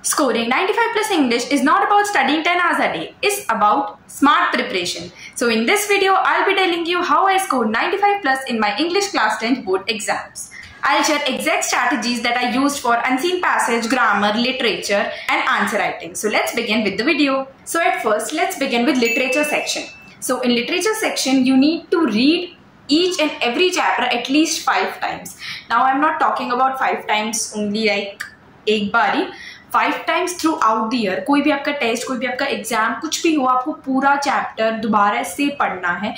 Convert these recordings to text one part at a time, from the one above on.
Scoring 95 plus English is not about studying 10 hours a day, it's about smart preparation. So in this video, I'll be telling you how I scored 95 plus in my English class 10th board exams. I'll share exact strategies that I used for unseen passage, grammar, literature and answer writing. So let's begin with the video. So at first, let's begin with literature section. So in literature section, you need to read each and every chapter at least 5 times. Now I'm not talking about 5 times only like एक बारी, 5 times through out the year. कोई भी आपका test, कोई भी आपका exam, कुछ भी हो, आपको पूरा चैप्टर दोबारा से पढ़ना है.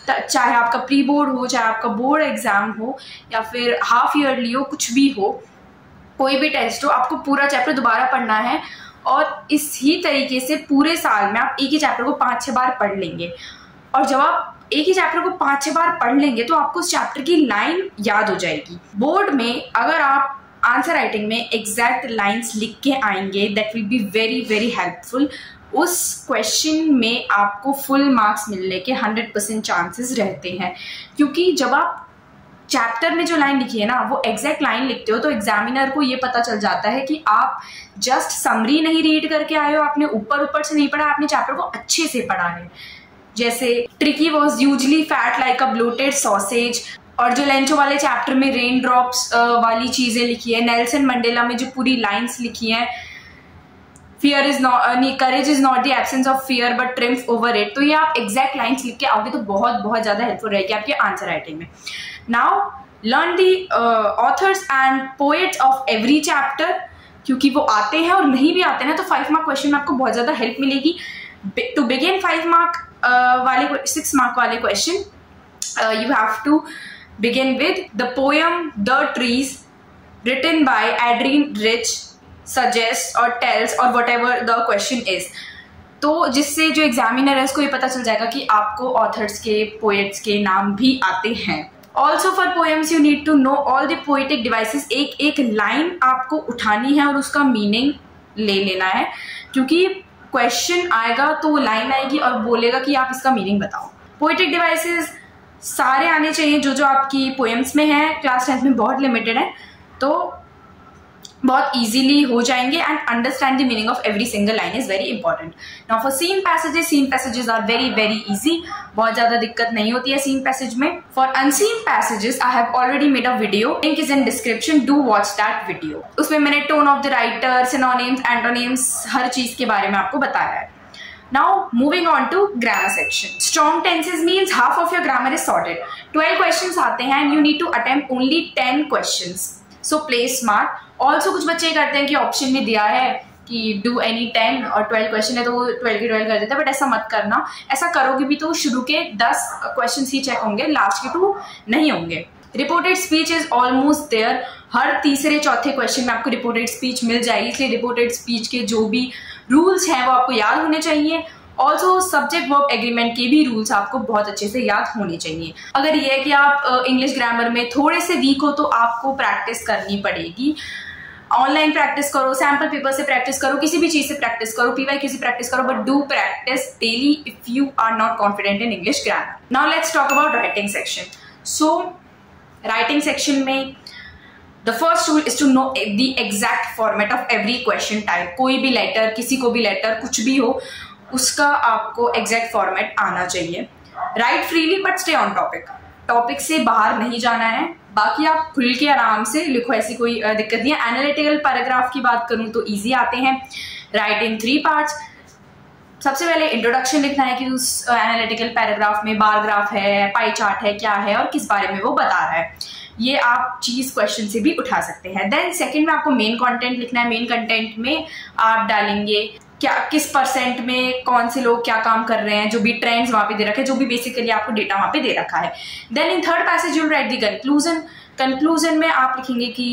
चाहे आपका प्री बोर्ड हो, चाहे आपका बोर्ड एग्जाम हो या फिर हाफ ईयरली हो, कुछ भी हो, कोई भी टेस्ट हो, आपको पूरा चैप्टर दोबारा पढ़ना है. और इसी तरीके से पूरे साल में आप एक ही चैप्टर को 5-6 बार पढ़ लेंगे. और जब आप एक ही चैप्टर को 5-6 बार पढ़ लेंगे तो आपको उस चैप्टर की लाइन याद हो जाएगी. बोर्ड में अगर आप आंसर राइटिंग में एग्जैक्ट लाइंस लिख के आएंगे, that will be very very helpful. उस क्वेश्चन में आपको फुल मार्क्स मिलने के 100% चांसेस रहते हैं, क्योंकि जब आप चैप्टर में जो लाइन लिखी है ना, वो एग्जैक्ट लाइन लिखते हो तो एग्जामिनर को ये पता चल जाता है कि आप जस्ट समरी नहीं रीड करके आए हो, आपने ऊपर से नहीं पढ़ा, आपने चैप्टर को अच्छे से पढ़ा है. जैसे tricky was usually fat like a bloated sausage, और जो लेंचो वाले चैप्टर में रेन ड्रॉप्स वाली चीजें लिखी है. नेल्सन मंडेला में जो पूरी लाइंस लिखी हैं, fear is not, courage is not the absence of fear but triumph over it. तो ये आप एग्जैक्ट लाइंस लिख के आओगे तो बहुत बहुत ज्यादा हेल्पफुल रहेगी आपके आंसर राइटिंग में. Now learn the authors and poets of every chapter, क्योंकि वो आते हैं और नहीं भी आते हैं तो 5 मार्क क्वेश्चन में आपको बहुत ज्यादा हेल्प मिलेगी. टू बिगिन 5 मार्क वाले 6 मार्क वाले question, you have to begin with the poem The Trees, written by Adrian Rich, suggests or tells or whatever the question is. तो जिससे जो एग्जामिनर है उसको ये पता चल जाएगा कि आपको ऑथर्स के, पोएट्स के नाम भी आते हैं. Also for poems you need to know all the poetic devices. एक एक लाइन आपको उठानी है और उसका मीनिंग ले लेना है, क्योंकि क्वेश्चन आएगा तो वो लाइन आएगी और बोलेगा कि आप इसका मीनिंग बताओ. पोएटिक डिवाइसेस सारे आने चाहिए जो आपकी पोएम्स में है. क्लास 10th में बहुत लिमिटेड है तो बहुत इजीली हो जाएंगे. And understand the meaning of every single line is very important. Now for seen passages are very very easy. बहुत ज्यादा दिक्कत नहीं होती है सीन पैसेज में. For unseen passages I have already made a video, link is in description, do watch that video. उसमें मैंने tone of the writer, synonyms, antonyms, हर चीज के बारे में आपको बताया है. Now moving on to grammar section. Strong tenses means half of your grammar is sorted. 12 questions आते हैं and you need to attempt only 10 questions. So play smart. Also कुछ बच्चे करते हैं कि ऑप्शन में दिया है कि do any 10 और 12 क्वेश्चन है तो वो 12 के 12 कर देते हैं, बट ऐसा मत करना. ऐसा करोगे भी तो शुरू के 10 क्वेश्चन ही चेक होंगे, लास्ट के 2 नहीं होंगे. Reported speech is almost there. हर तीसरे चौथे क्वेश्चन में आपको रिपोर्टेड स्पीच मिल जाएगी, इसलिए रिपोर्टेड स्पीच के जो भी रूल्स हैं वो आपको याद होने चाहिए. ऑल्सो सब्जेक्ट वर्ब एग्रीमेंट के भी रूल्स आपको बहुत अच्छे से याद होने चाहिए. अगर ये है कि आप इंग्लिश ग्रामर में थोड़े से वीक हो तो आपको प्रैक्टिस करनी पड़ेगी. ऑनलाइन प्रैक्टिस करो, सैम्पल पेपर से प्रैक्टिस करो, किसी भी चीज से प्रैक्टिस करो, PYQ से प्रैक्टिस करो, but do practice daily if you are not confident in English grammar. Now let's talk about writing section. So writing section में The first rule is to know the exact format of every question type. कोई भी letter, किसी को भी letter, कुछ भी हो, उसका आपको exact format आना चाहिए. Write freely but stay on topic. Topic से बाहर नहीं जाना है. बाकी आप खुल के आराम से लिखो, ऐसी कोई दिक्कत नहीं है. एनालिटिकल पैराग्राफ की बात करूँ तो ईजी आते हैं. राइट इन 3 पार्ट्स. सबसे पहले इंट्रोडक्शन लिखना है कि उस एनालिटिकल पैराग्राफ में बार ग्राफ है, पाई चार्ट है, क्या है और किस बारे में वो बता रहा है. ये आप चीज क्वेश्चन से भी उठा सकते हैं. देन सेकंड में आपको मेन कंटेंट लिखना है. मेन कंटेंट में आप डालेंगे क्या, किस परसेंट में कौन से लोग क्या काम कर रहे हैं, जो भी ट्रेंड्स वहां पे दे रखे हैं, जो भी बेसिकली आपको डेटा वहां पे दे रखा है. Then in third passage you write the conclusion. Conclusion में आप लिखेंगे कि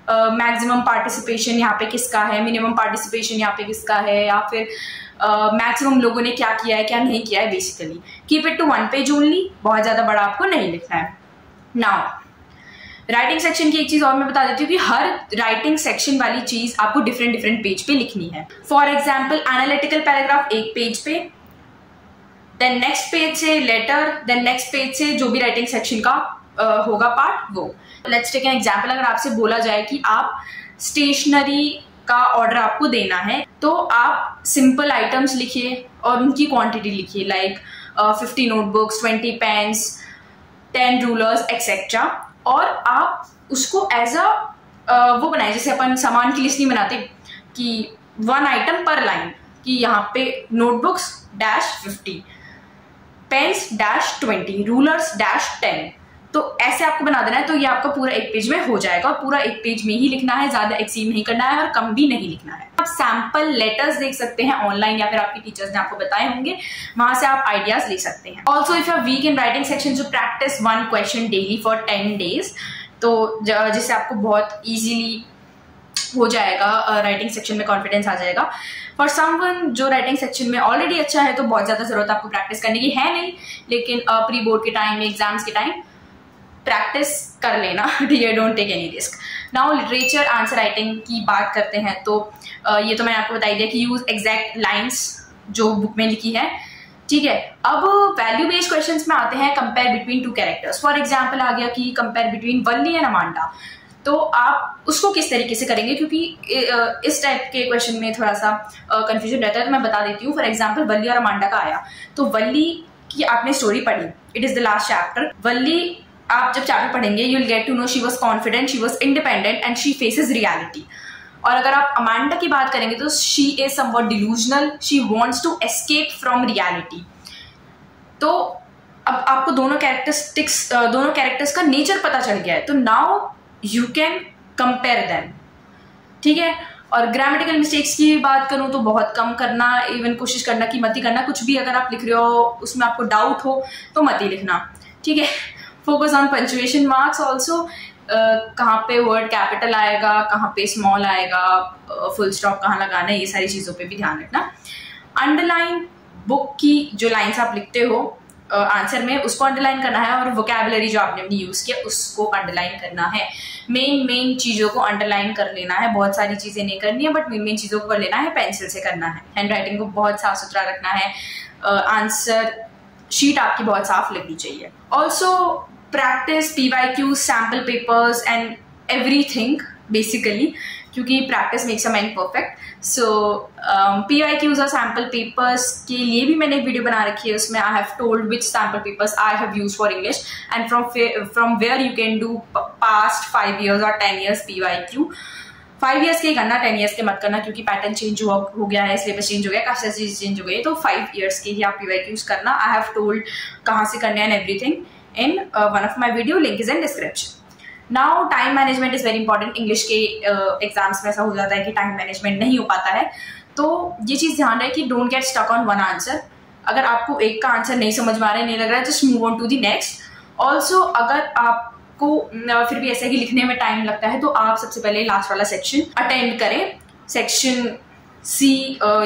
मैक्सिमम पार्टिसिपेशन यहाँ पे किसका है, मिनिमम पार्टिसिपेशन यहाँ पे किसका है, या फिर मैक्सिमम लोगों ने क्या किया है, क्या नहीं किया है. Basically keep it to 1 page only. बहुत ज्यादा बड़ा आपको नहीं लिखना है. नाउ राइटिंग सेक्शन की एक चीज और मैं बता देती हूँ कि हर राइटिंग सेक्शन वाली चीज आपको डिफरेंट पेज पे लिखनी है. फॉर एग्जाम्पल एनालिटिकल पैराग्राफ एक पेज पे, देन नेक्स्ट पेज से लेटर, देन नेक्स्ट पेज से जो भी राइटिंग सेक्शन का होगा पार्ट वो. Let's take an example. अगर आपसे बोला जाए कि आप स्टेशनरी का ऑर्डर आपको देना है, तो आप सिंपल आइटम्स लिखिए और उनकी क्वांटिटी लिखिए, like 50 notebooks, 20 pens, 10 rulers etcetera. और आप उसको एज अ वो बनाए, जैसे अपन सामान की लिस्ट नहीं बनाते कि 1 आइटम पर लाइन, कि यहाँ पे नोटबुक्स -50, पेन्स -20, रूलर्स -10, तो ऐसे आपको बना देना है। तो ये आपका पूरा एक पेज में हो जाएगा और पूरा एक पेज में ही लिखना है, ज्यादा एक्सीड नहीं करना है और कम भी नहीं लिखना है। आप सैंपल लेटर्स देख सकते हैं ऑनलाइन या फिर आपके टीचर्स ने आपको बताए होंगे, वहां से आप आइडियाज ले सकते हैं। Also if you are weak in writing section, जो practice 1 question daily for 10 days, तो जिससे आपको बहुत ईजिली हो जाएगा, राइटिंग सेक्शन में कॉन्फिडेंस आ जाएगा। फॉर समवन जो राइटिंग सेक्शन में ऑलरेडी अच्छा है, तो बहुत ज्यादा जरूरत आपको प्रैक्टिस करने की है नहीं, लेकिन प्री बोर्ड के टाइम, एग्जाम्स के टाइम प्रैक्टिस कर लेना, ठीक है, don't take any risk. Now literature answer writing की बात करते हैं, तो ये तो मैंने आपको बता दिया कि यूज एग्जैक्ट लाइन्स जो बुक में लिखी है, ठीक है। अब वैल्यू बेस्ड क्वेश्चंस में आते हैं, compare between 2 characters. For example आ गया कि compare between Valli and Amanda, तो आप उसको किस तरीके से करेंगे, क्योंकि इस टाइप के क्वेश्चन में थोड़ा सा कंफ्यूजन रहता है, तो मैं बता देती हूँ। फॉर एग्जाम्पल वल्ली और अमांडा का आया, तो वल्ली की आपने स्टोरी पढ़ी, it is the last chapter. Valli आप जब चैप्टर पढ़ेंगे, you will get to know she was confident, she was independent and she faces reality. और अगर आप अमांडा की बात करेंगे, तो she is somewhat delusional, she wants to escape from reality. तो अब आपको दोनों कैरेक्टर्स का नेचर पता चल गया है, तो now you can compare them, ठीक है। और ग्रामेटिकल मिस्टेक्स की बात करूं तो बहुत कम करना, इवन कोशिश करना कि मत ही करना। कुछ भी अगर आप लिख रहे हो उसमें आपको डाउट हो तो मत ही लिखना, ठीक है। Focus on punctuation marks also, कहाँ पे वर्ड कैपिटल आएगा, कहाँ पे स्मॉल आएगा, फुल स्टॉप कहाँ लगाना है, ये सारी चीज़ों पे भी ध्यान रखना। अंडरलाइन, बुक की जो लाइन्स आप लिखते हो आंसर में, उसको अंडरलाइन करना है, और वोकैबुलरी जो आपने अपनी यूज़ किया उसको अंडरलाइन करना है। मेन चीज़ों को अंडरलाइन कर लेना है, बहुत सारी चीज़ें नहीं करनी है, बट मेन चीज़ों को कर लेना है, पेंसिल से करना है। हैंड राइटिंग को बहुत साफ सुथरा रखना है, आंसर शीट आपकी बहुत साफ लगनी चाहिए। Also practice PYQ, sample papers and everything basically, क्योंकि practice makes a man perfect. So PYQs और सैम्पल पेपर्स के लिए भी मैंने एक वीडियो बना रखी है, उसमें I have told which sample papers I have used for English and from where you can do past 5 years और 10 years PYQ। 5 years के करना, 10 years के मत करना, क्योंकि पैटर्न चेंज हो गया है, सिलेबस चेंज हो गया, काफी सारी चीज चेंज हो गई है, तो 5 years के ही आप PYQs करना। आई हैव टोल्ड कहाँ से करने and everything in one of my video, link is in description. Now time management is very important. English के एग्जाम्स में ऐसा हो जाता है कि टाइम मैनेजमेंट नहीं हो पाता है, तो ये चीज़ ध्यान रहे कि don't get stuck on one answer. अगर आपको एक का आंसर नहीं समझ में आ रहा है, नहीं लग रहा है, just move on to the next. Also अगर आपको फिर भी ऐसा कि लिखने में टाइम लगता है, तो आप सबसे पहले लास्ट वाला सेक्शन अटेंड करें, सेक्शन C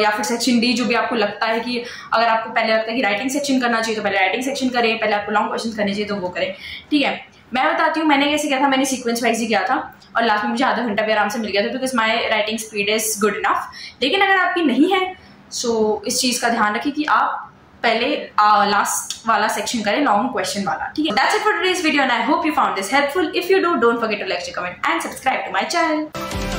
या फिर सेक्शन D, जो भी आपको लगता है कि अगर आपको पहले लगता है कि राइटिंग सेक्शन करना चाहिए, तो पहले राइटिंग सेक्शन करें, पहले आपको लॉन्ग क्वेश्चन करने चाहिए तो वो करें, ठीक है। मैं बताती हूँ मैंने कैसे किया था, मैंने सीक्वेंस वाइज ही किया था और लास्ट में मुझे आधा घंटा भी आराम से मिल गया था, because my writing speed is good enough. लेकिन अगर आपकी नहीं है, सो इस चीज़ का ध्यान रखिए कि आप पहले लास्ट वाला सेक्शन करें, लॉन्ग क्वेश्चन वाला, ठीक है। That's it for today's video and I hope you found this helpful. If you do, don't forget to like, comment and subscribe to my channel.